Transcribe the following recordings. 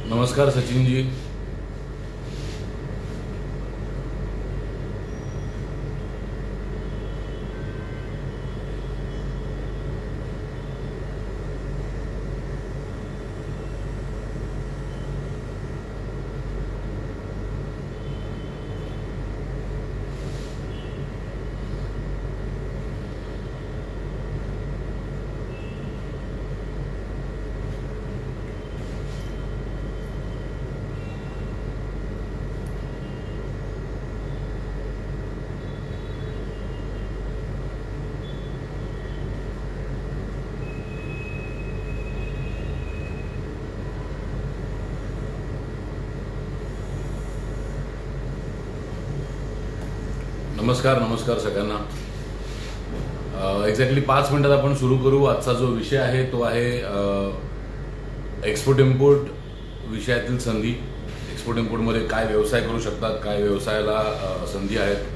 नमस्कार सचिन जी. नमस्कार नमस्कार सगळ्यांना. एक्झॅक्टली 5 मिनिटात आपण सुरू करू. आजचा जो विषय आहे तो आहे एक्सपोर्ट इम्पोर्ट विषयातील संधी. एक्सपोर्ट इम्पोर्टमध्ये काय व्यवसाय करू शकतात, काय व्यवसायाला संधी आहेत.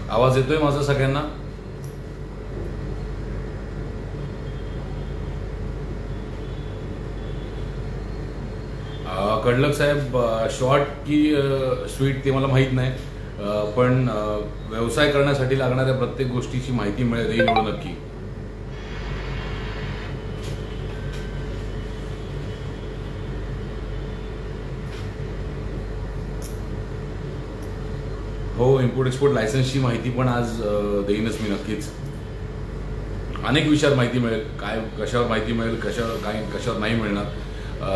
आवाज येतोय माझा सगळ्यांना? कडलक साहेब, शॉर्ट की स्वीट ते मला माहीत नाही, पण व्यवसाय करण्यासाठी लागणाऱ्या प्रत्येक गोष्टीची माहिती मिळेल एवढं नक्की. हो, इम्पोर्ट एक्सपोर्ट लायसन्सची माहिती पण आज देईनच मी नक्कीच. अनेक विषयावर माहिती मिळेल. काय कशावर माहिती मिळेल, कशावर नाही मिळणार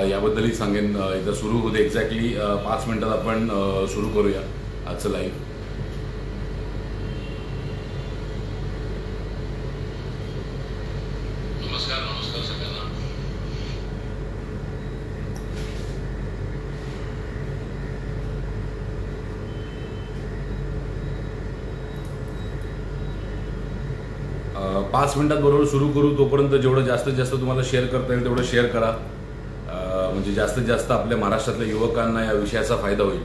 याबद्दलही सांगेन. एकदा सुरू होते. एक्झॅक्टली 5 मिनिटात आपण सुरू करूया आजचं लाईव्ह. नमस्कार नमस्कार सगळ्यांना. पाच मिनिटात बरोबर सुरू करू. तोपर्यंत जेवढं जास्तीत जास्त तुम्हाला शेअर करता येईल तेवढं शेअर करा, म्हणजे जास्तीत जास्त आपल्या महाराष्ट्रातल्या युवकांना या विषयाचा फायदा होईल.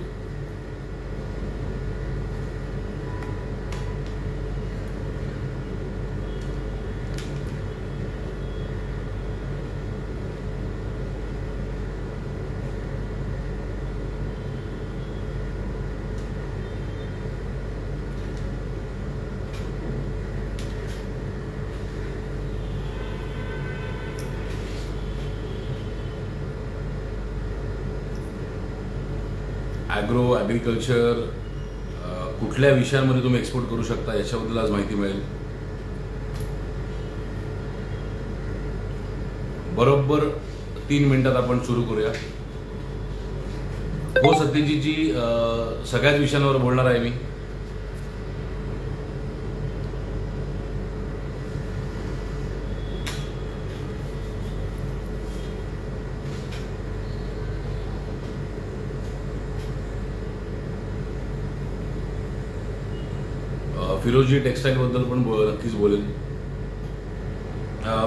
ॲग्रिकल्चर कुठल्या विषयांमध्ये तुम्ही एक्सपोर्ट करू शकता याच्याबद्दल आज माहिती मिळेल. बरोबर 3 मिनिटात आपण सुरू करूया. हो सत्यजितजी, सगळ्याच विषयांवर बोलणार आहे मी. फिरोजी टेक्सटाईल बद्दल पण नक्कीच बोलेन.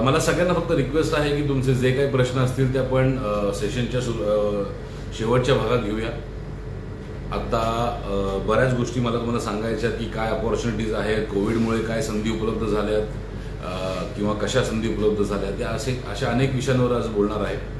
मला सगळ्यांना फक्त रिक्वेस्ट आहे की तुमचे जे काही प्रश्न असतील ते आपण सेशनच्या शेवटच्या भागात घेऊया. आता बऱ्याच गोष्टी मला तुम्हाला सांगायच्या की काय अपॉर्च्युनिटीज आहेत, कोविडमुळे काय संधी उपलब्ध झाल्यात किंवा कशा संधी उपलब्ध झाल्या, त्या अशा अनेक विषयांवर आज बोलणार आहे.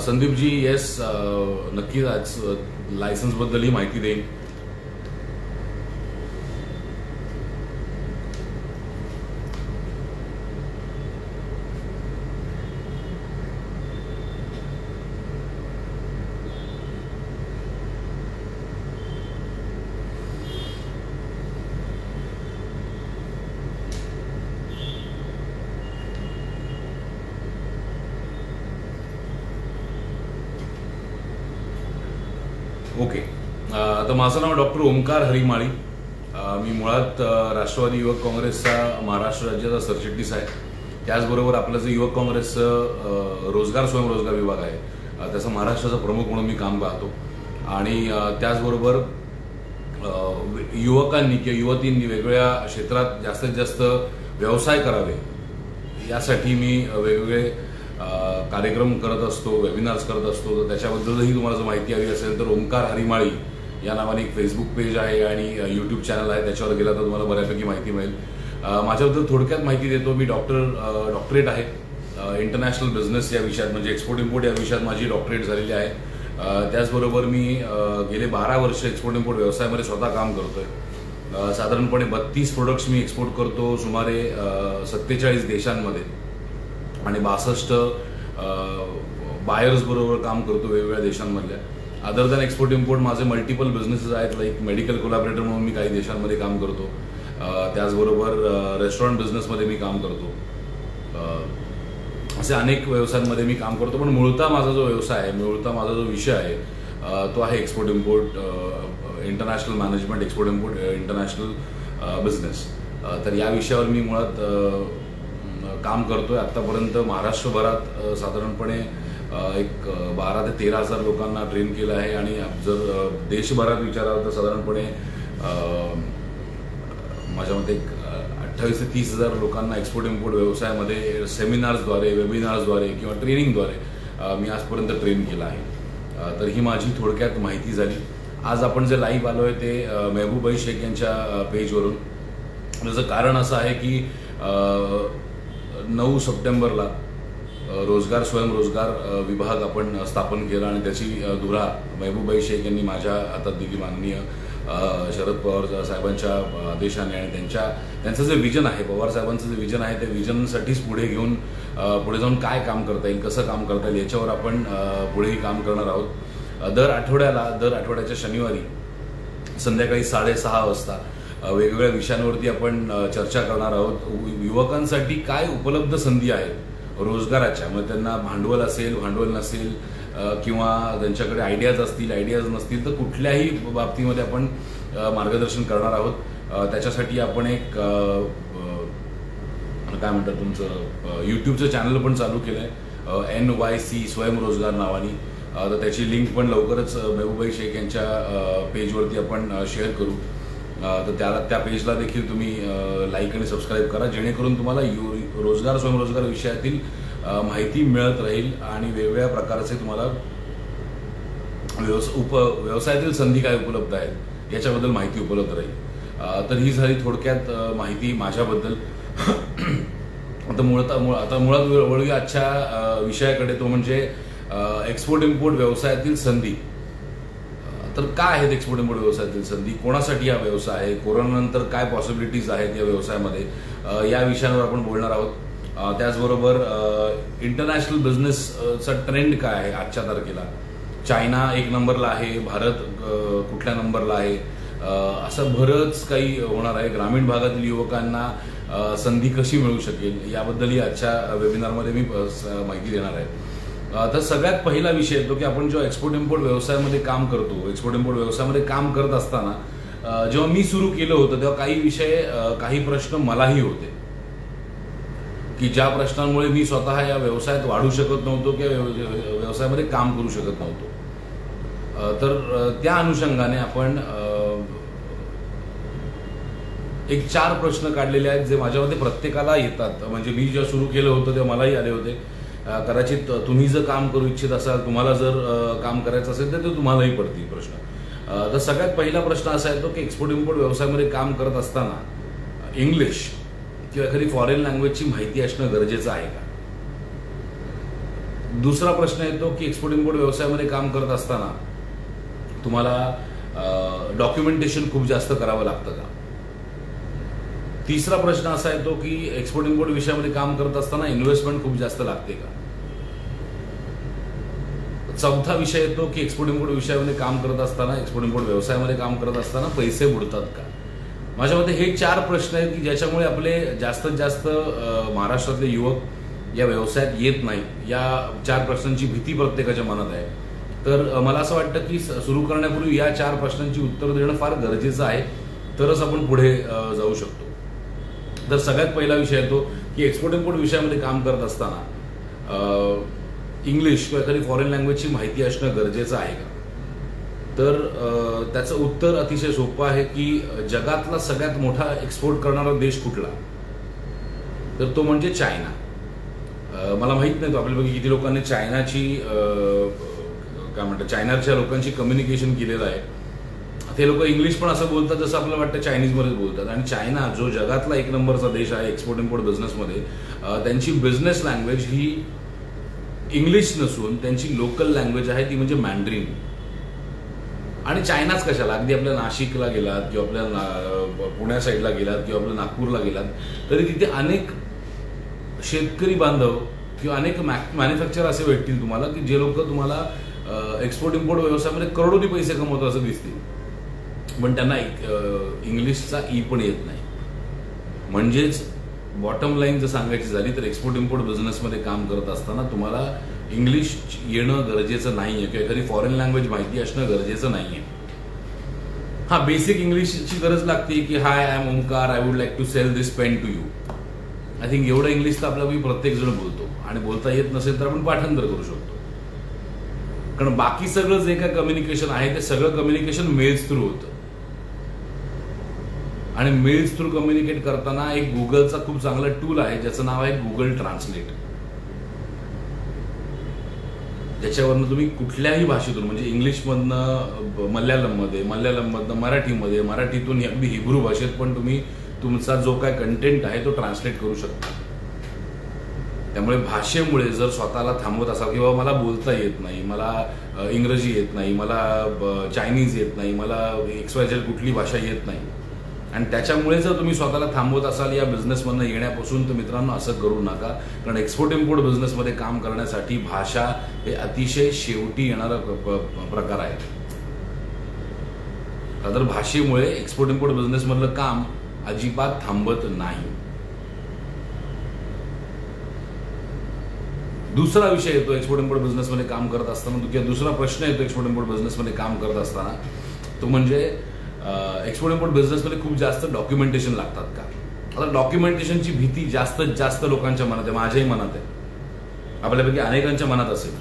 संदीपजी, येस, नक्कीच आज लायसन्सबद्दलही माहिती देईन. ओके. तर माझं नाव डॉक्टर ओमकार हरिमाळी. मी मुळात राष्ट्रवादी युवक काँग्रेसचा महाराष्ट्र राज्याचा सरचिटणीस आहे. त्याचबरोबर आपलं जे युवक काँग्रेसचं रोजगार स्वयंरोजगार विभाग आहे त्याचा महाराष्ट्राचा प्रमुख म्हणून मी काम पाहतो. आणि त्याचबरोबर युवकांनी किंवा युवतींनी वेगवेगळ्या क्षेत्रात जास्तीत जास्त व्यवसाय करावे यासाठी मी वेगवेगळे कार्यक्रम करत असतो, वेबिनार्स करत असतो. तर त्याच्याबद्दलही तुम्हाला जर माहिती हवी असेल तर ओंकार हरिमाळी या नावाने एक फेसबुक पेज आहे आणि यूट्यूब चॅनल आहे, त्याच्यावर गेला तर तुम्हाला बऱ्यापैकी माहिती मिळेल. माझ्याबद्दल थोडक्यात माहिती देतो. मी डॉक्टरेट आहे इंटरनॅशनल बिझनेस या विषयात, म्हणजे एक्सपोर्ट इम्पोर्ट या विषयात माझी डॉक्टरेट झालेली आहे. त्याचबरोबर मी गेले 12 वर्ष एक्सपोर्ट इम्पोर्ट व्यवसायामध्ये स्वतः काम करतोय. साधारणपणे 32 प्रोडक्ट्स मी एक्सपोर्ट करतो सुमारे 47 देशांमध्ये आणि 62 बायर्स बरोबर काम करतो वेगवेगळ्या देशांमधल्या. अदर दॅन एक्सपोर्ट इम्पोर्ट माझे मल्टिपल बिझनेसेस आहेत. लाईक मेडिकल कोलॅबरेटर म्हणून मी काही देशांमध्ये काम करतो. त्याचबरोबर रेस्टॉरंट बिझनेसमध्ये मी काम करतो. असे अनेक व्यवसायांमध्ये मी काम करतो. पण मूळतः माझा जो व्यवसाय आहे, मूळतः माझा जो विषय आहे तो आहे export import, international management, export import, international business. तर या विषयावर मी मुळात काम करतोय. आत्तापर्यंत महाराष्ट्रभरात साधारणपणे एक 12 ते 13 हजार लोकांना ट्रेन केलं आहे. आणि जर देशभरात विचाराल तर साधारणपणे माझ्या मते 28 ते 30 हजार लोकांना एक्सपोर्ट इम्पोर्ट व्यवसायामध्ये सेमिनार्सद्वारे, वेबिनार्सद्वारे किंवा ट्रेनिंगद्वारे मी आजपर्यंत ट्रेन केलं आहे. तर ही माझी थोडक्यात माहिती झाली. आज आपण जे लाईव्ह आलो आहे ते मेहबूबाई शेख यांच्या पेजवरून. त्याचं कारण असं आहे की 9 सप्टेंबरला रोजगार स्वयंरोजगार विभाग आपण स्थापन केला आणि त्याची धुरा मेहबूबाई शेख यांनी माझ्या हातात दिली. माननीय शरद पवार साहेबांच्या आदेशाने आणि त्यांचं जे विजन आहे, पवार साहेबांचं जे विजन आहे, त्या विजनसाठीच पुढे घेऊन पुढे जाऊन काय काम करता येईल, कसं काम करता येईल याच्यावर आपण पुढेही काम करणार आहोत. दर आठवड्याच्या शनिवारी संध्याकाळी 6:30 वाजता वेगवेगळ्या विषयांवरती आपण चर्चा करणार आहोत. युवकांसाठी काय उपलब्ध संधी आहेत रोजगाराच्या, मग त्यांना भांडवल असेल, भांडवल नसेल किंवा त्यांच्याकडे आयडियाज असतील, आयडियाज नसतील, तर कुठल्याही बाबतीमध्ये आपण मार्गदर्शन करणार आहोत. त्याच्यासाठी आपण एक काय म्हणतात तुमचं यूट्यूबचं चॅनल पण चालू केलं आहे NYC स्वयंरोजगार नावानी. तर त्याची लिंक पण लवकरच मेहबूबाई शेख यांच्या पेजवरती आपण शेअर करू. तर त्या पेजला देखील तुम्ही लाईक आणि सबस्क्राईब करा, जेणेकरून तुम्हाला रोजगार स्वयंरोजगार विषयातील माहिती मिळत राहील आणि वेगवेगळ्या प्रकारचे तुम्हाला व्यवसायातील संधी काय उपलब्ध आहेत याच्याबद्दल माहिती उपलब्ध राहील. तर ही झाली थोडक्यात माहिती माझ्याबद्दल. आता मुळात वळूया आजच्या विषयाकडे, तो म्हणजे एक्सपोर्ट इम्पोर्ट व्यवसायातील संधी. तर काय आहेत एक्सपोर्ट इम्पोर्ट व्यवसायातील संधी, कोणासाठी हा व्यवसाय आहे, कोरोनानंतर काय पॉसिबिलिटीज आहेत या व्यवसायामध्ये, या विषयांवर आपण बोलणार आहोत. त्याचबरोबर इंटरनॅशनल बिझनेसचा ट्रेंड काय आहे आजच्या तारखेला. चायना 1 नंबरला आहे, भारत कुठल्या नंबरला आहे, असं बरंच काही होणार आहे. ग्रामीण भागातील युवकांना संधी कशी मिळू शकेल याबद्दलही आजच्या वेबिनारमध्ये मी माहिती देणार आहे. तर सगळ्यात पहिला विषय येतो की आपण जेव्हा एक्सपोर्ट इम्पोर्ट व्यवसायामध्ये काम करतो, एक्सपोर्ट इम्पोर्ट व्यवसायामध्ये काम करत असताना जेव्हा मी सुरू केलं होतं तेव्हा काही प्रश्न मलाही होते की ज्या प्रश्नांमुळे मी स्वतः या व्यवसायात वाढू शकत नव्हतो किंवा व्यवसायामध्ये काम करू शकत नव्हतो. तर त्या अनुषंगाने आपण एक 4 प्रश्न काढलेले आहेत जे माझ्या मते प्रत्येकाला येतात. म्हणजे मी जेव्हा सुरू केलं होतं तेव्हा मलाही आले होते. कदाचित तुम्ही जर काम करू इच्छित असाल, तुम्हाला जर काम करायचं असेल तर ते तुम्हालाही पडतील प्रश्न. तर सगळ्यात पहिला प्रश्न असा येतो की एक्सपोर्ट इम्पोर्ट व्यवसायामध्ये काम करत असताना इंग्लिश किंवा एखादी फॉरेन लँग्वेजची माहिती असणं गरजेचं आहे का. दुसरा प्रश्न येतो की एक्सपोर्ट इम्पोर्ट व्यवसायामध्ये काम करत असताना तुम्हाला डॉक्युमेंटेशन खूप जास्त करावं लागतं का. तिसरा प्रश्न असा येतो की एक्सपोर्ट इम्पोर्ट विषयामध्ये काम करत असताना इन्व्हेस्टमेंट खूप जास्त लागते का. चौथा विषय येतो की एक्सपोर्ट इम्पोर्ट विषयामध्ये काम करत असताना, एक्सपोर्ट इम्पोर्ट व्यवसायामध्ये काम करत असताना पैसे बुडतात का. माझ्या मते हे 4 प्रश्न आहेत की ज्याच्यामुळे आपले जास्तीत जास्त महाराष्ट्रातले युवक या व्यवसायात येत नाहीत. या 4 प्रश्नांची भीती प्रत्येकाच्या मनात आहे. तर मला असं वाटतं की सुरू करण्यापूर्वी या 4 प्रश्नांची उत्तर देणं फार गरजेचं आहे. तरच आपण पुढे जाऊ शकतो. तर सगळ्यात पहिला विषय येतो की एक्सपोर्ट इम्पोर्ट विषयामध्ये काम करत असताना इंग्लिश किंवा एखादी फॉरेन लँग्वेजची माहिती असणं गरजेचं आहे का? तर त्याचं उत्तर अतिशय सोपं आहे की जगातला सगळ्यात मोठा एक्सपोर्ट करणारा देश कुठला? तर तो म्हणजे चायना. मला माहित नाही तो आपल्यापैकी किती लोकांनी चायनाची काय म्हणतात चायनाच्या लोकांची कम्युनिकेशन केलेलं आहे. ते लोक इंग्लिश पण असं बोलतात जसं आपल्याला वाटतं चायनीजमध्येच बोलतात. आणि चायना जो जगातला 1 नंबरचा देश आहे एक्सपोर्ट इम्पोर्ट बिझनेसमध्ये, त्यांची बिझनेस लँग्वेज ही इंग्लिश नसून त्यांची लोकल लँग्वेज आहे ती म्हणजे मॅन्ड्रीन. आणि चायनाच कशाला, अगदी आपल्या नाशिकला गेलात किंवा आपल्या पुण्या साईडला गेलात किंवा आपल्या नागपूरला गेलात तरी तिथे अनेक शेतकरी बांधव किंवा अनेक मॅन्युफॅक्चर असे भेटतील तुम्हाला की जे लोक तुम्हाला एक्सपोर्ट इम्पोर्ट व्यवसायामध्ये करोडोनी पैसे कमवतात असं दिसतील, पण त्यांना इंग्लिशचा ई पण येत नाही. म्हणजेच बॉटम लाईन जर सांगायची झाली तर एक्सपोर्ट इम्पोर्ट बिझनेसमध्ये काम करत असताना तुम्हाला इंग्लिश येणं गरजेचं नाही आहे किंवा एखादी फॉरेन लँग्वेज माहिती असणं गरजेचं नाही आहे. हा, बेसिक इंग्लिशची गरज लागते की hi I am Omkar, I would like to sell this pen to you. I think एवढं इंग्लिश तर आपल्यापैकी प्रत्येक जण बोलतो, आणि बोलता येत नसेल तर आपण पाठांतर करू शकतो. कारण बाकी सगळं जे काय कम्युनिकेशन आहे ते सगळं कम्युनिकेशन मेल्स थ्रू होतं. आणि मेल्स थ्रू कम्युनिकेट करताना एक गुगलचा खूप चांगला टूल आहे ज्याचं नाव आहे गुगल ट्रान्सलेट. ज्याच्यावरनं तुम्ही कुठल्याही भाषेतून म्हणजे इंग्लिशमधनं मल्याळममधनं मराठीमध्ये, मराठीतून अगदी हिब्रू भाषेत पण तुम्ही तुमचा जो काय कंटेंट आहे तो ट्रान्सलेट करू शकता. त्यामुळे भाषेमुळे जर स्वतःला थांबवत असाल किंवा मला बोलता येत नाही, मला इंग्रजी येत नाही, मला चायनीज येत नाही, मला XYZ कुठली भाषा येत नाही, आणि त्याच्यामुळे जर तुम्ही स्वतःला थांबवत असाल या बिझनेसमधनं येण्यापासून, तर मित्रांनो असं करू नका. कारण एक्सपोर्ट इम्पोर्ट बिझनेसमध्ये काम करण्यासाठी भाषा हे अतिशय शेवटी येणारा प्रकार आहे. तर भाषेमुळे एक्सपोर्ट इम्पोर्ट बिझनेसमधलं काम अजिबात थांबत नाही. दुसरा विषय येतो एक्सपोर्ट इम्पोर्ट बिझनेसमध्ये काम करत असताना, किंवा दुसरा प्रश्न येतो एक्सपोर्ट इम्पोर्ट बिझनेसमध्ये काम करत असताना, तो म्हणजे एक्सपोर्ट इम्पोर्ट बिझनेसमध्ये खूप जास्त डॉक्युमेंटेशन लागतात का? आता डॉक्युमेंटेशनची भीती जास्तीत जास्त लोकांच्या मनात आहे, माझ्याही मनात आहे, आपल्यापैकी अनेकांच्या मनात असेल.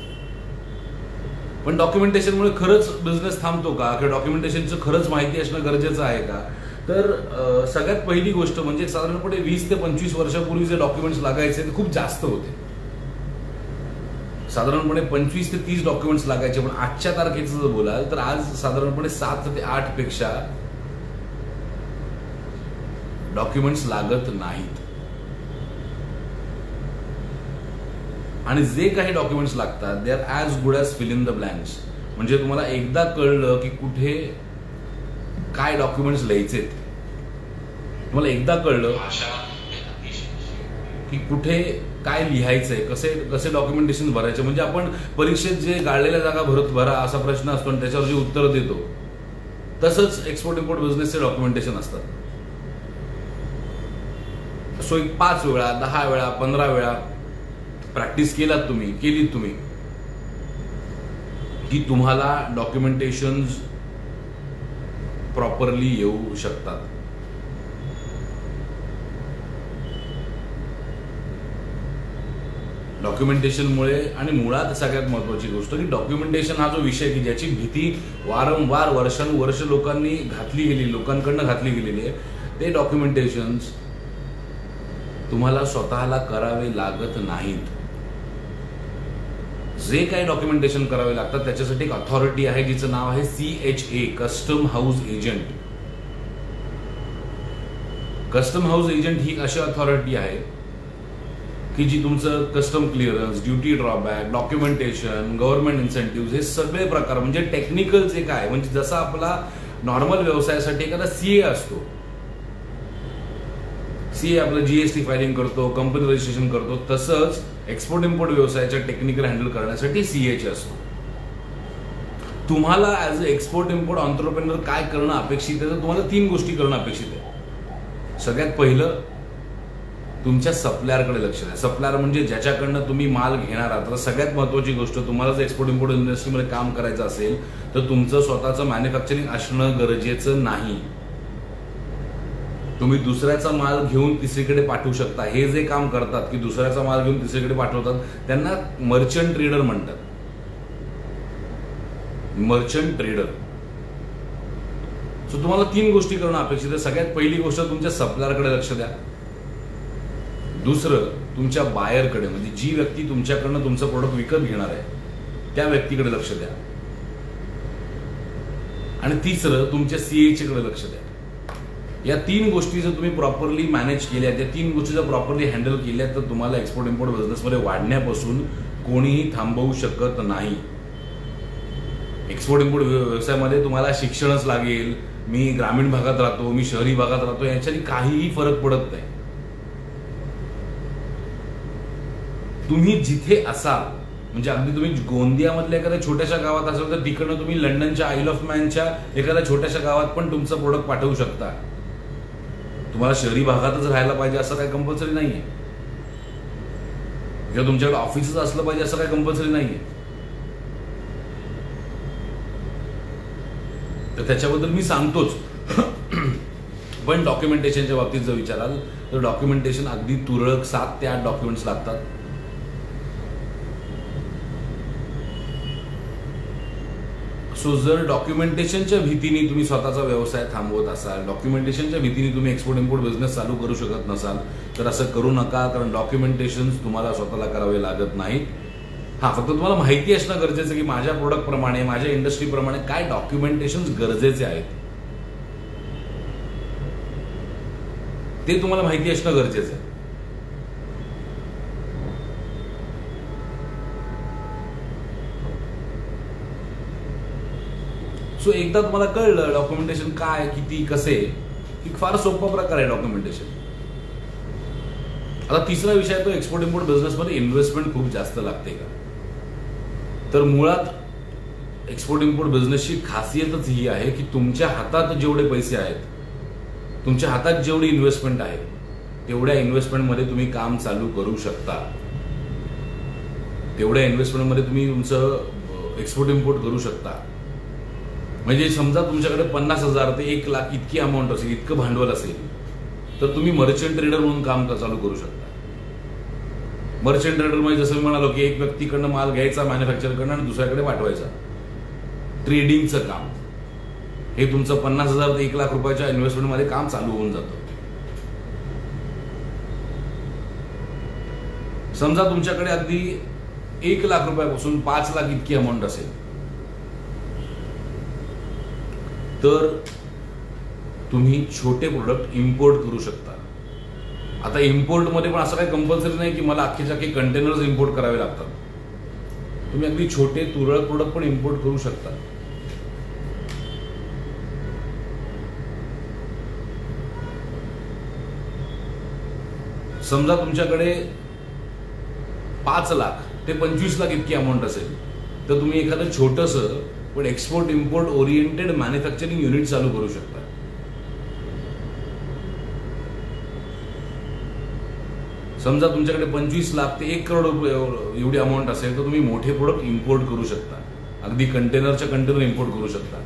पण डॉक्युमेंटेशनमुळे खरंच बिझनेस थांबतो का? किंवा डॉक्युमेंटेशनचं खरंच माहिती असणं गरजेचं आहे का? तर सगळ्यात पहिली गोष्ट म्हणजे साधारणपणे 20 ते 25 वर्षापूर्वी जे डॉक्युमेंट्स लागायचे ते खूप जास्त होते. साधारणपणे 25 ते 30 डॉक्युमेंट्स लागायचे. पण आजच्या तारखेचं जर बोलाल तर आज साधारणपणे 7 ते 8 पेक्षा डॉक्युमेंट्स लागत नाहीत. आणि जे काही डॉक्युमेंट्स लागतात they are as good as fill in the blanks. म्हणजे तुम्हाला एकदा कळलं की कुठे काय डॉक्युमेंट्स लिहायचेत, तुम्हाला एकदा कळलं की कुठे काय लिहायचंय, कसे डॉक्युमेंटेशन भरायचे. म्हणजे आपण परीक्षेत जे गाळलेल्या जागा भरा असा प्रश्न असतो आणि त्याच्यावर जे उत्तर देतो, तसंच एक्सपोर्ट इम्पोर्ट बिझनेसचे डॉक्युमेंटेशन असतात. सो एक 5 वेळा 10 वेळा 15 वेळा प्रॅक्टिस केलीत तुम्ही की तुम्हाला डॉक्युमेंटेशन्स प्रॉपरली येऊ शकतात. डॉक्युमेंटेशनमुळे, आणि मुळात सगळ्यात महत्वाची गोष्ट की डॉक्युमेंटेशन हा जो विषय की ज्याची भीती वारंवार वर्षानुवर्ष लोकांकडनं घातली गेलेली आहे, ते डॉक्युमेंटेशन्स तुम्हाला स्वतःला करावे लागत नाहीत. जे काही डॉक्युमेंटेशन करावे लागतात त्याच्यासाठी एक अथॉरिटी आहे जिचं नाव आहे CHA, custom house agent. Custom house agent ही अशी अथॉरिटी आहे की जी तुमचं custom clearance, duty drawback, documentation, government incentive हे सगळे प्रकार, म्हणजे टेक्निकल जे काय, म्हणजे जसा आपला नॉर्मल व्यवसायासाठी एखादा CA असतो, CA आपलं GST फायलिंग करतो, कंपनी रजिस्ट्रेशन करतो, तसंच एक्सपोर्ट इम्पोर्ट व्यवसायाच्या टेक्निकल हँडल करण्यासाठी CHA असतो. तुम्हाला as a export import entrepreneur काय करणं अपेक्षित आहे? तर तुम्हाला 3 गोष्टी करणं अपेक्षित आहे. सगळ्यात पहिलं, तुमच्या सप्लायरकडे लक्ष द्या. सप्लायर म्हणजे ज्याच्याकडनं तुम्ही माल घेणार आहात. तर सगळ्यात महत्त्वाची गोष्ट, तुम्हाला जर एक्सपोर्ट इम्पोर्ट इंडस्ट्रीमध्ये काम करायचं असेल तर तुमचं स्वतःचं मॅन्युफॅक्चरिंग असणं गरजेचं नाही. तुम्ही दुसऱ्याचा माल घेऊन तिसरीकडे पाठवू शकता. हे जे काम करतात की दुसऱ्याचा माल घेऊन तिसरीकडे पाठवतात त्यांना मर्चंट ट्रेडर म्हणतात. Merchant trader. सो तुम्हाला 3 गोष्टी करणं अपेक्षित आहे. सगळ्यात पहिली गोष्ट तुमच्या सप्लायरकडे लक्ष द्या. दुसरं तुमच्या बायरकडे, म्हणजे जी व्यक्ती तुमच्याकडनं तुमचं प्रोडक्ट विकत घेणार आहे त्या व्यक्तीकडे लक्ष द्या. आणि तिसरं तुमच्या सीएची कडे लक्ष द्या. या 3 गोष्टी जर तुम्ही प्रॉपरली मॅनेज केल्या, त्या 3 गोष्टी जर प्रॉपरली हँडल केल्या तर तुम्हाला एक्सपोर्ट इम्पोर्ट बिझनेसमध्ये वाढण्यापासून कोणीही थांबवू शकत नाही. एक्सपोर्ट इम्पोर्ट व्यवसायामध्ये तुम्हाला शिक्षणच लागेल, मी ग्रामीण भागात राहतो, मी शहरी भागात राहतो, याच्याने काहीही फरक पडत नाही. तुम्ही जिथे असाल, म्हणजे अगदी तुम्ही गोंदियामधल्या एखाद्या छोट्याशा गावात असाल तर तिकडनं तुम्ही लंडनच्या आईल ऑफ मॅनच्या एखाद्या छोट्याशा गावात पण तुमचं प्रोडक्ट पाठवू शकता. तुम्हाला शहरी भागातच राहायला पाहिजे असं काही कंपल्सरी नाहीये, किंवा तुमच्याकडे ऑफिसच असलं पाहिजे असं काही कंपल्सरी नाहीये. तर त्याच्याबद्दल मी सांगतोच. पण डॉक्युमेंटेशनच्या बाबतीत जर विचाराल तर डॉक्युमेंटेशन अगदी तुरळक 7 ते 8 डॉक्युमेंट्स लागतात. सो जर डॉक्युमेंटेशनच्या भीतीने तुम्ही स्वतःचा व्यवसाय थांबवत असाल, डॉक्युमेंटेशनच्या भीतीने तुम्ही एक्सपोर्ट इम्पोर्ट बिझनेस चालू करू शकत नसाल तर असं करू नका. कारण डॉक्युमेंटेशन तुम्हाला स्वतःला करावे लागत नाहीत. फक्त तुम्हाला माहिती असणं गरजेचं आहे की माझ्या प्रोडक्ट प्रमाणे, माझ्या इंडस्ट्रीप्रमाणे काय डॉक्युमेंटेशन गरजेचे आहेत ते तुम्हाला माहिती असणं गरजेचं आहे. सो एकदा तुम्हाला कळलं डॉक्युमेंटेशन काय, किती, कसे, की फार सोपा प्रकार आहे डॉक्युमेंटेशन. आता तिसरा विषय तो एक्सपोर्ट इम्पोर्ट बिझनेसमध्ये इन्व्हेस्टमेंट खूप जास्त लागते का? तर मुळात एक्सपोर्ट इम्पोर्ट बिझनेसची खासियतच ही आहे की तुमच्या हातात जेवढे पैसे आहेत, तुमच्या हातात जेवढी इन्व्हेस्टमेंट आहे तेवढ्या इन्व्हेस्टमेंटमध्ये तुम्ही काम चालू करू शकता. तेवढ्या इन्व्हेस्टमेंटमध्ये तुम्ही तुमचं एक्सपोर्ट इम्पोर्ट करू शकता. म्हणजे समजा तुमच्याकडे 50,000 ते 1,00,000 इतकी अमाऊंट असेल, इतकं भांडवल असेल तर तुम्ही मर्चंट ट्रेडर म्हणून काम चालू करू शकता. मर्चंट ट्रेडर म्हणजे जसं मी म्हणालो की एक व्यक्तीकडनं माल घ्यायचा मॅन्युफॅक्चरकडनं आणि दुसऱ्याकडे पाठवायचा, ट्रेडिंगचं काम. हे तुमचं 50,000 ते 1,00,000 रुपयाच्या इन्व्हेस्टमेंटमध्ये काम चालू होऊन जातं. समजा तुमच्याकडे अगदी 1,00,000 रुपयापासून 5,00,000 इतकी अमाऊंट असेल तर तुम्ही छोटे प्रोडक्ट इम्पोर्ट करू शकता. आता इम्पोर्टमध्ये पण असं काही कंपल्सरी नाही की मला अख्खेच्या अख्खे कंटेनर्स इम्पोर्ट करावे लागतात. तुम्ही अगदी छोटे तुरळक प्रोडक्ट पण इम्पोर्ट करू शकता. समजा तुमच्याकडे 5,00,000 ते 25,00,000 इतकी अमाऊंट असेल तर तुम्ही एखादं छोटंसं पण export import oriented manufacturing unit चालू करू शकता. समजा तुमच्याकडे 25,00,000 ते 1 करोड रुपये एवढी अमाऊंट असेल तर तुम्ही मोठे प्रोडक्ट इम्पोर्ट करू शकता. अगदी कंटेनरच्या कंटेनर इम्पोर्ट करू शकता.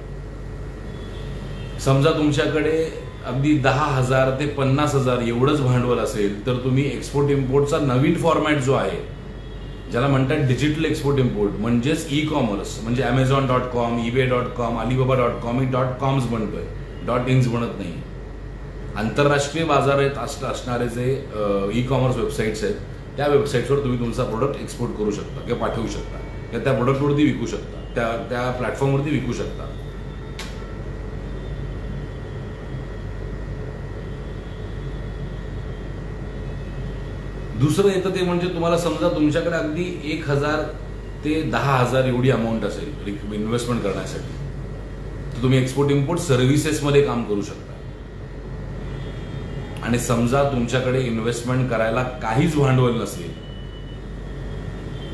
समजा तुमच्याकडे अगदी 10,000 ते 50,000 एवढंच भांडवल असेल तर तुम्ही एक्सपोर्ट इम्पोर्टचा नवीन फॉर्मॅट जो आहे, ज्याला म्हणतात डिजिटल एक्सपोर्ट इम्पोर्ट, म्हणजेच ई कॉमर्स, म्हणजे Amazon.com, eBay.com, Alibaba.com, ही .coms बनतोय, .ins बनत नाही. आंतरराष्ट्रीय बाजारात असणारे जे ई कॉमर्स वेबसाईट्स आहेत त्या वेबसाईट्सवर तुम्ही तुमचा प्रोडक्ट एक्सपोर्ट करू शकता किंवा पाठवू शकता किंवा त्या प्रोडक्टवरती विकू शकता, त्या प्लॅटफॉर्मवरती विकू शकता. दुसरं येतं ते म्हणजे तुम्हाला समजा तुमच्याकडे अगदी 1,000 ते 10,000 एवढी अमाऊंट असेल इन्व्हेस्टमेंट करण्यासाठी तर तुम्ही एक्सपोर्ट इम्पोर्ट सर्व्हिसेसमध्ये काम करू शकता. आणि समजा तुमच्याकडे इन्व्हेस्टमेंट करायला काहीच भांडवल नसेल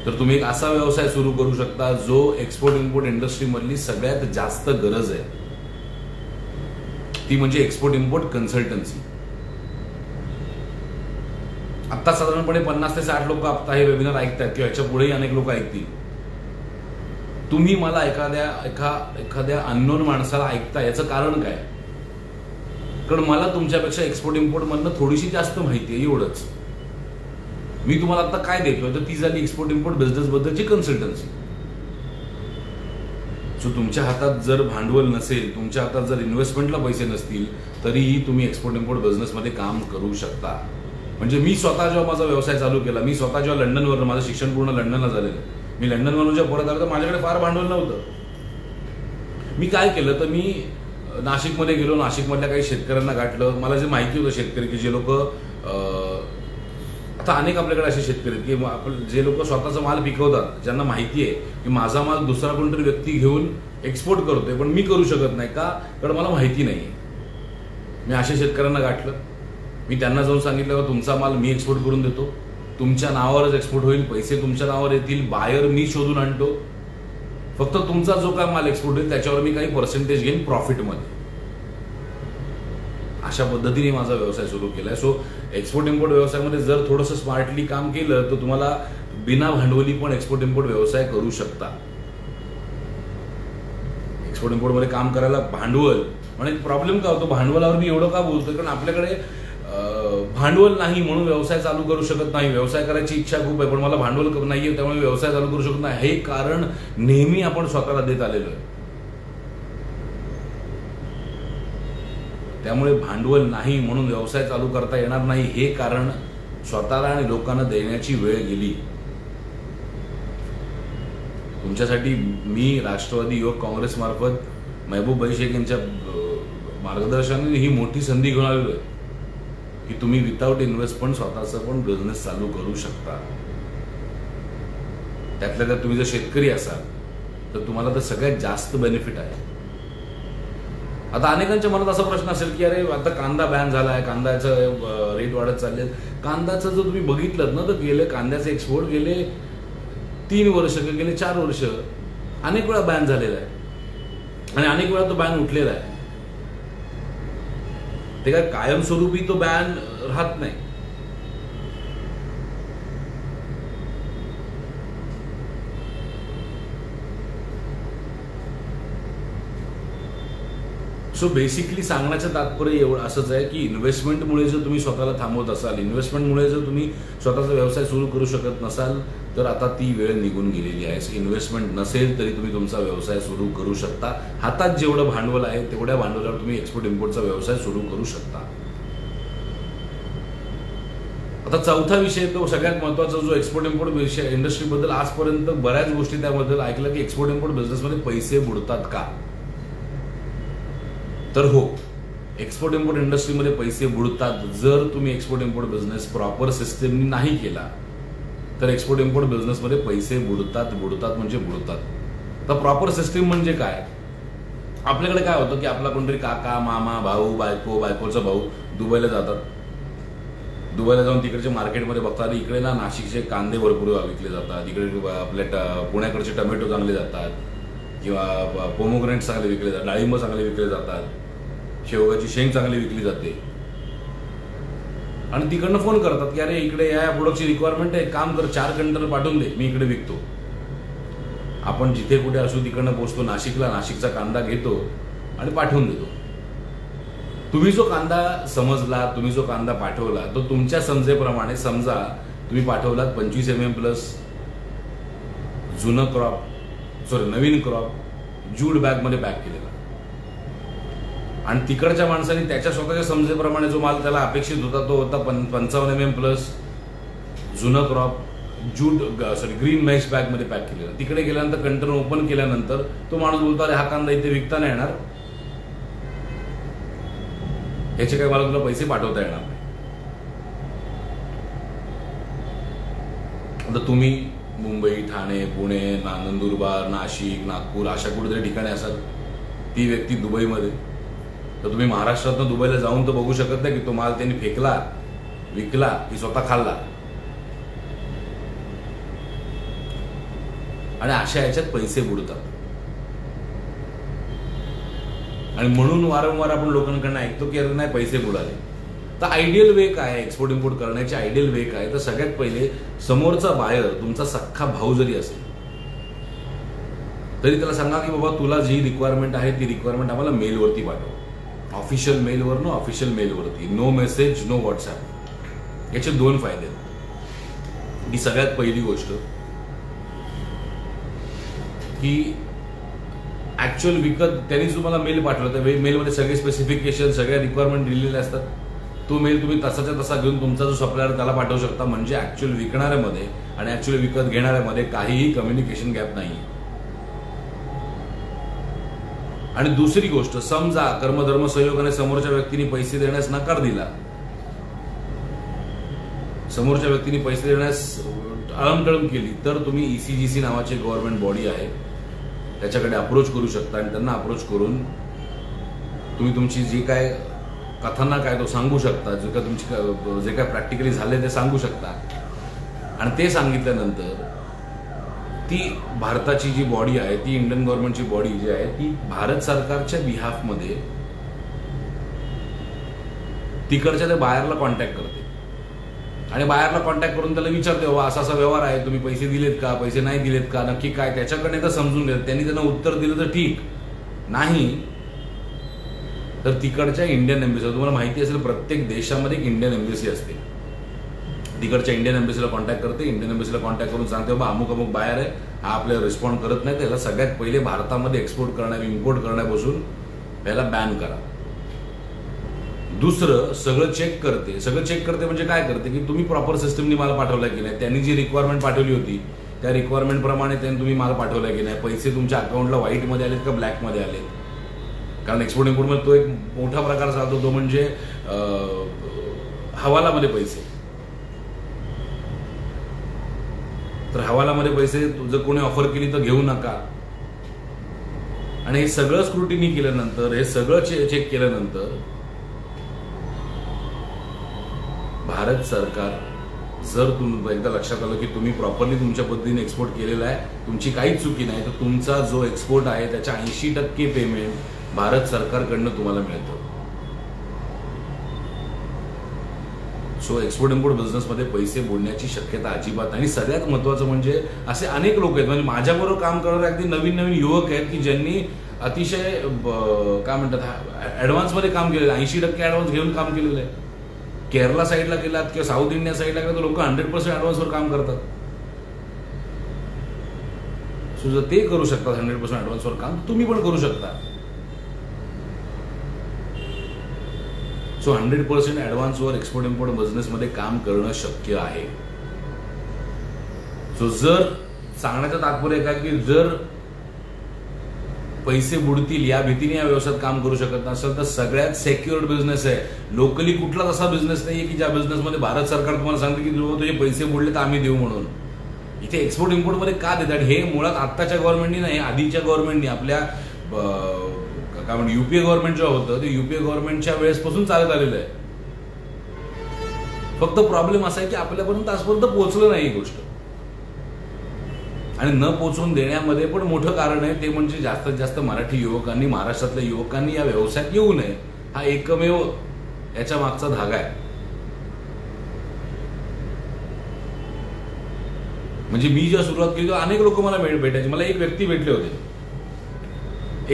तर तुम्ही एक असा व्यवसाय सुरू करू शकता जो एक्सपोर्ट इम्पोर्ट इंडस्ट्रीमधली सगळ्यात जास्त गरज आहे, ती म्हणजे एक्सपोर्ट इम्पोर्ट कन्सल्टन्सी. आता साधारणपणे 50 ते 60 लोक आता हे वेबिनार ऐकतात किंवा याच्या पुढेही अनेक लोक ऐकतील. तुम्ही मला एखाद्या अननोन माणसाला ऐकता याचं कारण काय? कारण मला तुमच्यापेक्षा एक्सपोर्ट इम्पोर्ट मधनं थोडीशी जास्त माहिती आहे, एवढंच. मी तुम्हाला आता काय देतोय तर ती झाली एक्सपोर्ट इम्पोर्ट बिझनेस बद्दलची कन्सल्टन्सी. सो तुमच्या हातात जर भांडवल नसेल, तुमच्या हातात जर इन्व्हेस्टमेंटला पैसे नसतील, तरीही तुम्ही एक्सपोर्ट इम्पोर्ट बिझनेसमध्ये काम करू शकता. म्हणजे मी स्वतः जेव्हा माझा व्यवसाय चालू केला, मी स्वतः जेव्हा लंडनवर, माझं शिक्षण पूर्ण लंडनला झालेलं, मी लंडनवरून जेव्हा परत आलो तर माझ्याकडे फार भांडवल नव्हतं. मी काय केलं तर मी नाशिकमध्ये गेलो, नाशिकमधल्या काही शेतकऱ्यांना गाठलं. मला जे माहिती होतं शेतकरी की जे लोक, आता अनेक आपल्याकडे असे शेतकरी आहेत की आपण जे लोक स्वतःचा माल पिकवतात, ज्यांना माहिती आहे की माझा माल दुसरा कोणतरी व्यक्ती घेऊन एक्सपोर्ट करतोय पण मी करू शकत नाही का, कारण मला माहिती नाही. मी अशा शेतकऱ्यांना गाठलं. मी त्यांना जाऊन सांगितलं की तुमचा माल मी एक्सपोर्ट करून देतो, तुमच्या नावावरच एक्सपोर्ट होईल, पैसे तुमच्या नावावर येतील, बायर मी शोधून आणतो, फक्त तुमचा जो काय माल एक्सपोर्ट होईल त्याच्यावर मी काही पर्सेंटेज घेईन प्रॉफिटमध्ये. अशा पद्धतीने माझा व्यवसाय सुरू केलाय. सो एक्सपोर्ट इम्पोर्ट व्यवसायामध्ये जर थोडंसं स्मार्टली काम केलं तर तुम्हाला बिना भांडवली पण एक्सपोर्ट इम्पोर्ट व्यवसाय करू शकता. एक्सपोर्ट इम्पोर्ट मध्ये काम करायला भांडवल म्हणजे प्रॉब्लेम का होतो, भांडवलावर मी एवढं का बोलतोय, कारण आपल्याकडे भांडवल नाही म्हणून व्यवसाय चालू करू शकत नाही. व्यवसाय करायची इच्छा खूप आहे पण मला भांडवल नाहीये त्यामुळे व्यवसाय चालू करू शकत नाही, हे कारण नेहमी आपण स्वतःला देत आलेलो आहे. त्यामुळे भांडवल नाही म्हणून व्यवसाय चालू करता येणार नाही, हे कारण स्वतःला आणि लोकांना देण्याची वेळ गेली. तुमच्यासाठी मी राष्ट्रवादी युवक काँग्रेस मार्फत महबूब शेख यांच्या मार्गदर्शनाने ही मोठी संधी घेऊन आलेलो आहे की तुम्ही विदाउट इन्व्हेस्टमेंट स्वतःचा पण बिझनेस चालू करू शकता. त्यातल्या त्यात तुम्ही जर शेतकरी असाल तर तुम्हाला तर सगळ्यात जास्त बेनिफिट आहे. आता अनेकांच्या मनात असा प्रश्न असेल की अरे आता कांदा बॅन झालाय, कांद्याचं रेट वाढत चालले. कांद्याचं जर तुम्ही बघितलं ना तर गेले कांद्याचे एक्सपोर्ट गेले 3 वर्ष गेले 4 वर्ष अनेक वेळा बॅन झालेला आहे आणि अनेक वेळा तो बॅन उठलेला आहे. ते काय कायमस्वरूपी तो बॅन राहत नाही. सो बेसिकली सांगण्याचं तात्पर्य एवढं असंच आहे की इन्व्हेस्टमेंटमुळे जर तुम्ही स्वतःला थांबवत असाल, इन्व्हेस्टमेंटमुळे जर तुम्ही स्वतःचा व्यवसाय सुरू करू शकत नसाल तर आता ती वेळ निघून गेलेली आहे. इन्व्हेस्टमेंट नसेल तरी तुम्ही तुमचा व्यवसाय सुरू करू शकता. हातात जेवढं भांडवल आहे तेवढ्या भांडवलावर तुम्ही एक्सपोर्ट इम्पोर्टचा व्यवसाय सुरू करू शकता. आता चौथा विषय तो सगळ्यात महत्वाचा जो एक्सपोर्ट इम्पोर्ट विषय इंडस्ट्रीबद्दल आजपर्यंत बऱ्याच गोष्टी त्याबद्दल ऐकलं की एक्सपोर्ट इम्पोर्ट बिझनेसमध्ये पैसे बुडतात का, तर हो, एक्सपोर्ट इम्पोर्ट इंडस्ट्रीमध्ये पैसे बुडतात. जर तुम्ही एक्सपोर्ट इम्पोर्ट बिझनेस प्रॉपर सिस्टमनी नाही केला तर एक्सपोर्ट इम्पोर्ट बिझनेसमध्ये पैसे बुडतात म्हणजे बुडतात. तर प्रॉपर सिस्टीम म्हणजे काय, आपल्याकडे काय होतं की आपला कोणतरी काका, मामा, भाऊ, बायकोचा भाऊ दुबईला जातात. दुबईला जाऊन तिकडच्या मार्केटमध्ये बघतात इकडे ना नाशिकचे कांदे भरपूर विकले जातात, इकडे आपल्या पुण्याकडचे टोमॅटो चांगले जातात किंवा पोमोग्रेनेट चांगले विकले जातात, डाळिंब चांगले विकले जातात, शेवगाची शेंग चांगली विकली जाते. आणि तिकडनं फोन करतात की अरे इकडे या प्रोडक्टची रिक्वायरमेंट आहे, काम कर 4 कंटेनर पाठवून दे, मी इकडे विकतो. आपण जिथे कुठे असू तिकडनं पोहोचतो नाशिकला, नाशिकचा कांदा घेतो आणि पाठवून देतो. तुम्ही जो कांदा समजला, तुम्ही जो कांदा पाठवला तो तुमच्या समजेप्रमाणे, समजा तुम्ही पाठवलात 25 mm प्लस जुनं नवीन क्रॉप जूट बॅग मध्ये पॅक केलेला आणि तिकडच्या माणसाने त्याच्या स्वतःच्या समजेप्रमाणे जो माल त्याला अपेक्षित होता तो होता 55 mm प्लस जुनं क्रॉप ग्रीन मॅश बॅग मध्ये पॅक केलेला. तिकडे गेल्यानंतर कंटेनर ओपन केल्यानंतर तो माणूस बोलतो अरे हा कांदा इथे विकता नाही येणार, याचे काही मला तुला पैसे पाठवता येणार नाही. आता तुम्ही मुंबई, ठाणे, पुणे, नंदुरबार, नाशिक, नागपूर अशा कुठेतरी ठिकाणी असाल, ती व्यक्ती दुबईमध्ये, तर तुम्ही महाराष्ट्रातून दुबईला जाऊन तर बघू शकत नाही की तो माल त्यांनी फेकला, विकला की स्वतः खाल्ला. आणि अशा याच्यात पैसे बुडतात. आणि म्हणून वारंवार आपण लोकांकडून ऐकतो की अरे नाही पैसे बुडाले. तर आयडियल वे काय आहे एक्सपोर्ट इम्पोर्ट करण्याची, आयडियल वे काय, तर सगळ्यात पहिले समोरचा बायर तुमचा सख्खा भाऊ जरी असेल तरी त्याला सांगा की बाबा तुला जी रिक्वायरमेंट आहे ती रिक्वायरमेंट आम्हाला मेलवरती पाठव. ऑफिशियल मेलवरनं ऑफिशियल मेलवरती नो मेसेज नो व्हॉट्सॲप. याचे 2 फायदे आहेत. ही सगळ्यात पहिली गोष्ट की ऍक्च्युअल विकत त्यांनी तुम्हाला मेल पाठवला त्या मेलमध्ये सगळे स्पेसिफिकेशन सगळ्या रिक्वायरमेंट दिलेले असतात. तो मेल तुम्ही तसाच्या तसा घेऊन तुमचा जो सप्लायर त्याला पाठवू शकता. म्हणजे ऍक्च्युअल विकणाऱ्यामध्ये आणि ऍक्च्युअल विकत घेणाऱ्यामध्ये काहीही कम्युनिकेशन गॅप नाही. आणि दुसरी गोष्ट, समजा कर्मधर्म संयोगाने समोरच्या व्यक्तीने पैसे देण्यास नकार दिला, समोरच्या व्यक्तीने पैसे देण्यास अळमटळम केली, तर तुम्ही ECGC नावाची गव्हर्नमेंट बॉडी आहे त्याच्याकडे अप्रोच करू शकता आणि त्यांना अप्रोच करून तुम्ही तुमची जी काय कथांना काय तो सांगू शकता, जे काय तुमची जे काय प्रॅक्टिकली झाले ते सांगू शकता. आणि ते सांगितल्यानंतर ती भारताची जी बॉडी आहे, ती इंडियन गव्हर्नमेंटची बॉडी जी आहे, ती भारत सरकारच्या बिहाफमध्ये तिकडच्या त्या बायरला कॉन्टॅक्ट करते आणि बायरला कॉन्टॅक्ट करून त्याला विचारते, बाबा असा असा व्यवहार आहे, तुम्ही पैसे दिलेत का, पैसे नाही दिलेत का, नक्की काय, त्याच्याकडे तर समजून घेत. त्यांनी त्यांना उत्तर दिलं तर ठीक, नाही तर तिकडच्या इंडियन एम्बेसी, तुम्हाला माहिती असेल प्रत्येक देशामध्ये एक इंडियन एम्बेसी असते, तिकडच्या इंडियन एम्बेसीला कॉन्टॅक्ट करते. इंडियन एम्बेसीला कॉन्टॅक्ट करून सांगते, बाबा अमुक अमुक बायर आहे, हा आपल्याला रिस्पॉन्ड करत नाही, त्याला सगळ्यात पहिले भारतामध्ये एक्सपोर्ट करण्या इम्पोर्ट करण्यापासून याला बॅन करा. दुसरं सगळं चेक करते. सगळं चेक करते म्हणजे काय करते की तुम्ही प्रॉपर सिस्टमनी माल पाठवला की नाही, त्यांनी जी रिक्वायरमेंट पाठवली होती त्या रिक्वायरमेंट प्रमाणे त्यांनी तुम्ही माल पाठवला की नाही, पैसे तुमच्या अकाउंटला व्हाईटमध्ये आलेत का ब्लॅकमध्ये आलेत. कारण एक्सपोर्ट इम्पोर्टमध्ये तो एक मोठा प्रकार चालतो, तो म्हणजे हवालामध्ये पैसे. तर हवालामध्ये पैसे जर कोणी ऑफर केली तर घेऊ नका. आणि हे सगळं स्क्रुटिनी केल्यानंतर, हे सगळं चेक केल्यानंतर भारत सरकार, जर तुम्ही एकदा लक्षात आलं की तुम्ही प्रॉपरली तुमच्या पद्धतीने एक्सपोर्ट केलेला आहे, तुमची काहीच चुकी नाही, तर तुमचा जो एक्सपोर्ट आहे त्याच्या 80% पेमेंट भारत सरकारकडनं तुम्हाला मिळतं. सो एक्सपोर्ट इम्पोर्ट बिझनेसमध्ये पैसे बुडण्याची शक्यता अजिबात नाही. आणि सगळ्यात महत्वाचं म्हणजे असे अनेक लोक आहेत, म्हणजे माझ्याबरोबर काम करणारे अगदी नवीन नवीन युवक आहेत की ज्यांनी अतिशय काय म्हणतात ऍडव्हान्समध्ये काम केलेलं आहे, 80% ऍडव्हान्स घेऊन काम केलेलं आहे. केरला साईडला गेलात किंवा साऊथ इंडिया साईडला गेलात तर लोक 100% ऍडव्हान्सवर काम करतात. सो जर ते करू शकतात 100% ऍडव्हान्सवर काम, तुम्ही पण करू शकता. सो 100% ऍडव्हान्सवर एक्सपोर्ट इम्पोर्ट बिझनेसमध्ये काम करणं शक्य आहे. सो जर सांगण्याचं तात्पर्य काय की जर पैसे बुडतील या भीतीने या व्यवसायात काम करू शकत नसेल तर सगळ्यात सेक्युअर्ड बिझनेस आहे. लोकली कुठलाच असा बिझनेस नाहीये की ज्या बिझनेसमध्ये भारत सरकार तुम्हाला सांगते की तुझे पैसे बुडले तर आम्ही देऊ म्हणून. इथे एक्सपोर्ट इम्पोर्ट मध्ये का देतात, हे मुळात आत्ताच्या गव्हर्नमेंटनी नाही, आधीच्या गव्हर्नमेंटनी आपल्या काय म्हणतो युपीए गव्हर्नमेंट जेव्हा होतं ते युपीए गव्हर्नमेंटच्या वेळेसपासून चालत आलेलं आहे. फक्त प्रॉब्लेम असा आहे की आपल्यापर्यंत आजपर्यंत पोहोचलं नाही ही गोष्ट. आणि न पोचवून देण्यामध्ये पण मोठं कारण आहे ते म्हणजे जास्तीत जास्त मराठी युवकांनी, महाराष्ट्रातल्या युवकांनी या व्यवसायात येऊ नये, हा एकमेव याच्या मागचा धागा आहे. म्हणजे मी जेव्हा सुरुवात केली तेव्हा अनेक लोक मला भेटायचे. मला एक व्यक्ती भेटले होते,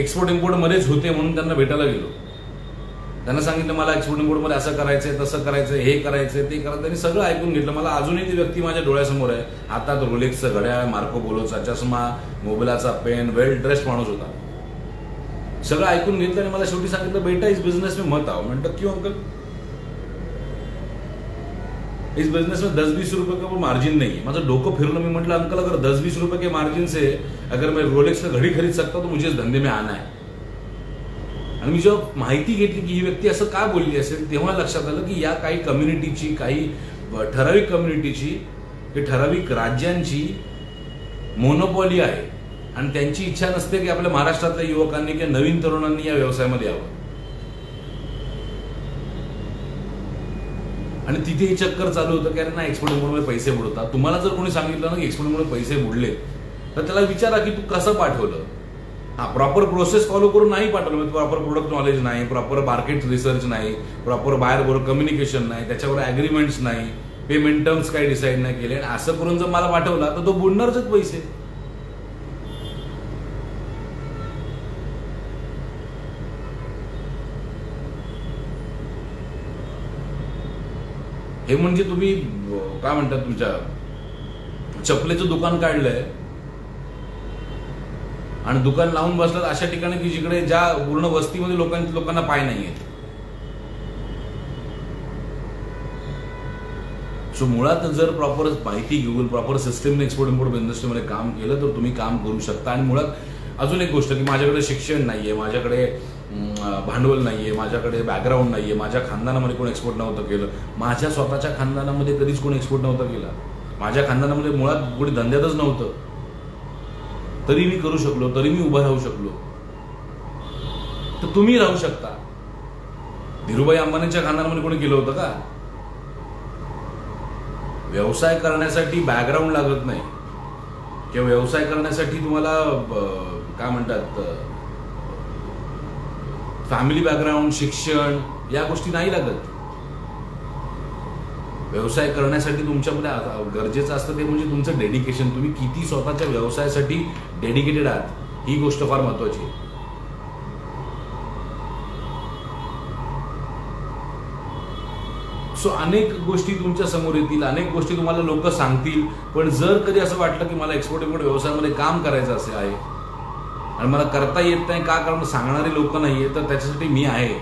एक्सपोर्ट इम्पोर्ट मध्येच होते म्हणून त्यांना भेटायला गेलो. त्यांना सांगितलं मला एक्सपोर्ट इम्पोर्ट मध्ये असं करायचंय, तसं करायचंय, हे करायचंय, ते करायचं. त्यांनी सगळं ऐकून घेतलं. मला अजूनही ती व्यक्ती माझ्या डोळ्यासमोर आहे. हातात रोलेक्सचं घड्याळ, मार्को पोलोचा चष्मा, मोबाईलचा पेन, वेल ड्रेस्ड माणूस होता. सगळं ऐकून घेतलं आणि मला शेवटी सांगितलं बेटा इस बिजनेस में मत आओ. म्हणतो क्यों अंकल, इस बिजनेस में 10-20 रुपये का मार्जिन नहीं है. माझं डोकं फिरलं. मी म्हटलं अंकल अगर 10-20 रुपये के मार्जिन से अगर मैं रोलेक्स का घड़ी खरीद सकता तो मुझे इस धंधे में आना है. आणि मी जेव्हा माहिती घेतली की ही व्यक्ती असं का बोलली असेल तेव्हा लक्षात आलं की या काही कम्युनिटीची, काही ठराविक कम्युनिटीची, ठराविक राज्यांची मोनोपॉली आहे आणि त्यांची इच्छा नसते की आपल्या महाराष्ट्रातल्या युवकांनी किंवा नवीन तरुणांनी या व्यवसायामध्ये यावं. आणि तिथे हे चक्कर चालू होतं की अरे ना एक्सपोर्ट इम्पोर्टमध्ये पैसे बुडतात. तुम्हाला जर कोणी सांगितलं ना की एक्सपोर्ट इम्पोर्टमध्ये पैसे बुडले तर त्याला विचारा की तू कसं पाठवलं. हा प्रॉपर प्रोसेस फॉलो करून नाही पाठवलं, प्रॉपर प्रोडक्ट नॉलेज नाही, प्रॉपर मार्केट रिसर्च नाही, प्रॉपर बायर बरोबर कम्युनिकेशन नाही, त्याच्यावर अग्रीमेंट्स नाही, पेमेंट टर्म्स काही डिसाईड नाही केले, आणि असं करून जर मला पाठवला तर तो बुडणारच पैसे. हे म्हणजे तुम्ही काय म्हणतात तुमच्या चपलेचं दुकान काढलंय आणि दुकान लावून बसलात अशा ठिकाणी की जिकडे ज्या पूर्ण वस्तीमध्ये लोकांना पाय नाहीये. सो मुळात जर प्रॉपर माहिती घेऊन प्रॉपर सिस्टमने एक्सपोर्ट इम्पोर्ट इंडस्ट्रीमध्ये काम केलं तर तुम्ही काम करू शकता. आणि मुळात अजून एक गोष्ट की माझ्याकडे शिक्षण नाहीये, माझ्याकडे भांडवल नाहीये, माझ्याकडे बॅकग्राऊंड नाहीये, माझ्या खानदानामध्ये कोण एक्सपोर्ट नव्हतं केलं, माझ्या स्वतःच्या खानदानामध्ये कधीच कोण एक्सपोर्ट नव्हतं केला, माझ्या खानदानामध्ये मुळात कोणी धंद्यातच नव्हतं, तरी मी करू शकलो, तरी मी उभं राहू शकलो. तर तुम्ही राहू शकता. धीरूभाई अंबानीच्या खानदानामध्ये कोणी केलं होतं का? व्यवसाय करण्यासाठी बॅकग्राऊंड लागत नाही किंवा व्यवसाय करण्यासाठी तुम्हाला काय म्हणतात फॅमिली बॅकग्राऊंड, शिक्षण या गोष्टी नाही लागत. व्यवसाय करण्यासाठी तुमच्यामध्ये गरजेचं असतं ते म्हणजे तुमचं डेडिकेशन. तुम्ही किती स्वतःच्या व्यवसायासाठी डेडिकेटेड आहात ही गोष्ट फार महत्वाची आहे. सो अनेक गोष्टी तुमच्या समोर येतील, अनेक गोष्टी तुम्हाला लोक सांगतील, पण जर कधी असं वाटलं की मला एक्सपोर्ट इम्पोर्ट व्यवसायामध्ये काम करायचं असे आहे आणि मला करता येत नाही का, कारण सांगणारे लोक नाहीये, तर त्याच्यासाठी मी आहे.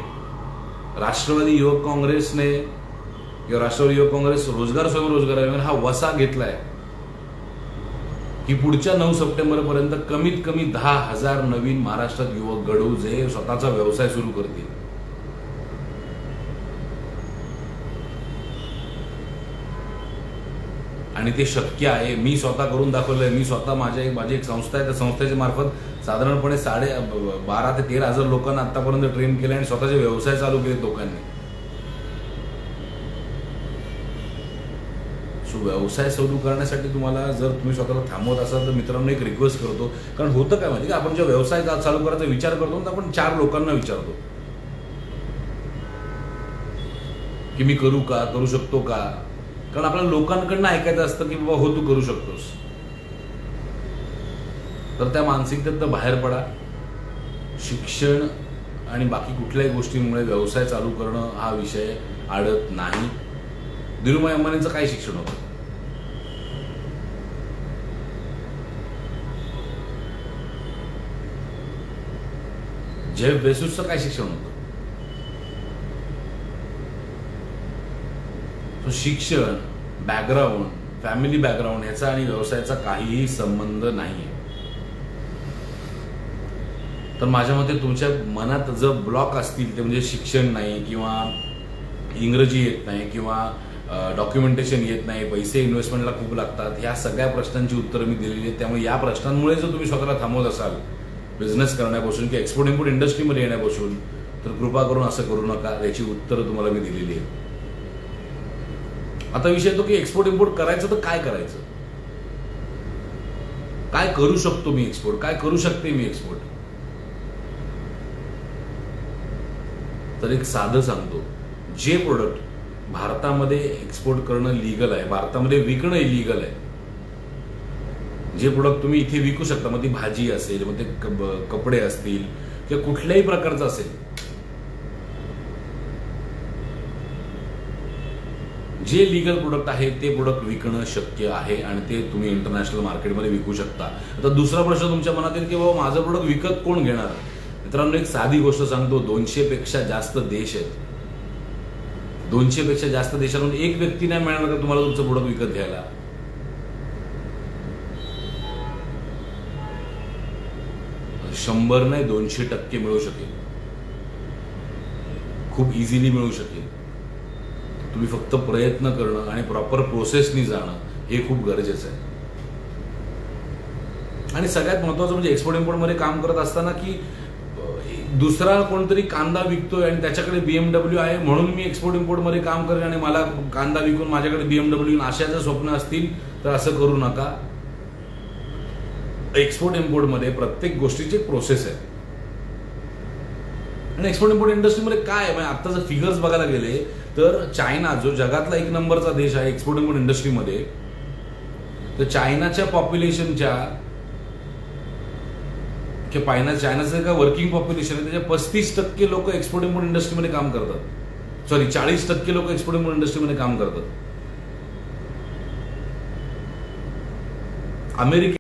राष्ट्रवादी युवक काँग्रेसने किंवा राष्ट्रवादी युवक काँग्रेस रोजगार स्वयंरोजगार हा वसा घेतलाय की पुढच्या 9 सप्टेंबरपर्यंत कमीत कमी 10,000 नवीन महाराष्ट्रात युवक घडू जे स्वतःचा व्यवसाय सुरू करतील. आणि ते शक्य आहे. मी स्वतः करून दाखवलंय. मी स्वतः माझी एक संस्था आहे, त्या संस्थेच्या मार्फत साधारणपणे 12,000 ते 13,000 लोकांना आतापर्यंत ट्रेन केले आणि स्वतःचे व्यवसाय चालू केले लोकांनी. सो व्यवसाय सुरू करण्यासाठी तुम्हाला जर तुम्ही स्वतःला थांबवत असाल तर मित्रांनो एक रिक्वेस्ट करतो, कारण होतं काय माहिती का, आपण जेव्हा व्यवसाय चालू करायचा विचार करतो तर आपण 4 लोकांना विचारतो की मी करू का, करू शकतो का, कारण आपल्याला लोकांकडनं ऐकायचं असतं की बाबा हो तू करू शकतोस. तर त्या मानसिकतेतनं बाहेर पडा. शिक्षण आणि बाकी कुठल्याही गोष्टींमुळे व्यवसाय चालू करणं हा विषय आडत नाही. धीरूभाई अंबानींचं काय शिक्षण होतं? जेफ बेझोसचं काय शिक्षण होतं? शिक्षण, बॅकग्राऊंड, फॅमिली बॅकग्राऊंड याचा आणि व्यवसायाचा काहीही संबंध नाहीये. तर माझ्या मते तुमच्या मनात जर ब्लॉक असतील ते म्हणजे शिक्षण नाही किंवा इंग्रजी येत नाही किंवा डॉक्युमेंटेशन येत नाही, पैसे इन्व्हेस्टमेंटला खूप लागतात, ह्या सगळ्या प्रश्नांची उत्तरं मी दिलेली आहेत. त्यामुळे या प्रश्नांमुळे जर तुम्ही स्वतःला थांबवत असाल बिझनेस करण्यापासून किंवा एक्सपोर्ट इम्पोर्ट इंडस्ट्रीमध्ये येण्यापासून, तर कृपा करून असं करू नका. याची उत्तरं तुम्हाला मी दिलेली आहेत. आता विषय तो की एक्सपोर्ट इम्पोर्ट करायचं तर काय करायचं, काय करू शकतो मी एक्सपोर्ट, काय करू शकते मी एक्सपोर्ट. तर एक साधं सांगतो, जे प्रोडक्ट भारतामध्ये एक्सपोर्ट करणं लीगल आहे, भारतामध्ये विकणं इलिगल आहे, जे प्रोडक्ट तुम्ही इथे विकू शकता, मग ती भाजी असेल, मग ते कपडे असतील किंवा कुठल्याही प्रकारचं असेल, जे लीगल प्रोडक्ट आहे ते प्रोडक्ट विकणं शक्य आहे आणि ते तुम्ही इंटरनॅशनल मार्केटमध्ये विकू शकता. आता दुसरा प्रश्न तुमच्या मनात येईल की बाबा माझं प्रोडक्ट विकत कोण घेणार? मित्रांनो एक साधी गोष्ट सांगतो, 200 पेक्षा जास्त देश आहेत. 200 पेक्षा जास्त देशांमध्ये एक व्यक्ती नाही मिळणार का तुम्हाला तुमचं प्रोडक्ट विकत घ्यायला? शंभर नाही 200% मिळू शकेल, खूप इझिली मिळू शकेल. तुम्ही फक्त प्रयत्न करणं आणि प्रॉपर प्रोसेसनी जाणं हे खूप गरजेचं आहे. आणि सगळ्यात महत्वाचं म्हणजे एक्सपोर्ट इम्पोर्ट मध्ये काम करत असताना की दुसरा कोणतरी कांदा विकतोय आणि त्याच्याकडे BMW आहे म्हणून मी एक्सपोर्ट इम्पोर्ट मध्ये काम करेन आणि मला कांदा विकून माझ्याकडे BMW अशा जर स्वप्न असतील तर असं करू नका. एक्सपोर्ट इम्पोर्ट मध्ये प्रत्येक गोष्टीची प्रोसेस आहे. आणि एक्सपोर्ट इम्पोर्ट इंडस्ट्रीमध्ये काय आहे, आता जर फिगर्स बघायला गेले तर चायना जो जगातला 1 नंबरचा देश आहे एक्सपोर्ट इम्पोर्ट इंडस्ट्रीमध्ये, तर चायनाच्या पॉप्युलेशनच्या चायनाचं का वर्किंग पॉप्युलेशन आहे त्याच्या 35% लोक एक्सपोर्ट इम्पोर्ट इंडस्ट्रीमध्ये काम करतात. 40% लोक एक्सपोर्ट इम्पोर्ट इंडस्ट्रीमध्ये काम करतात. अमेरिके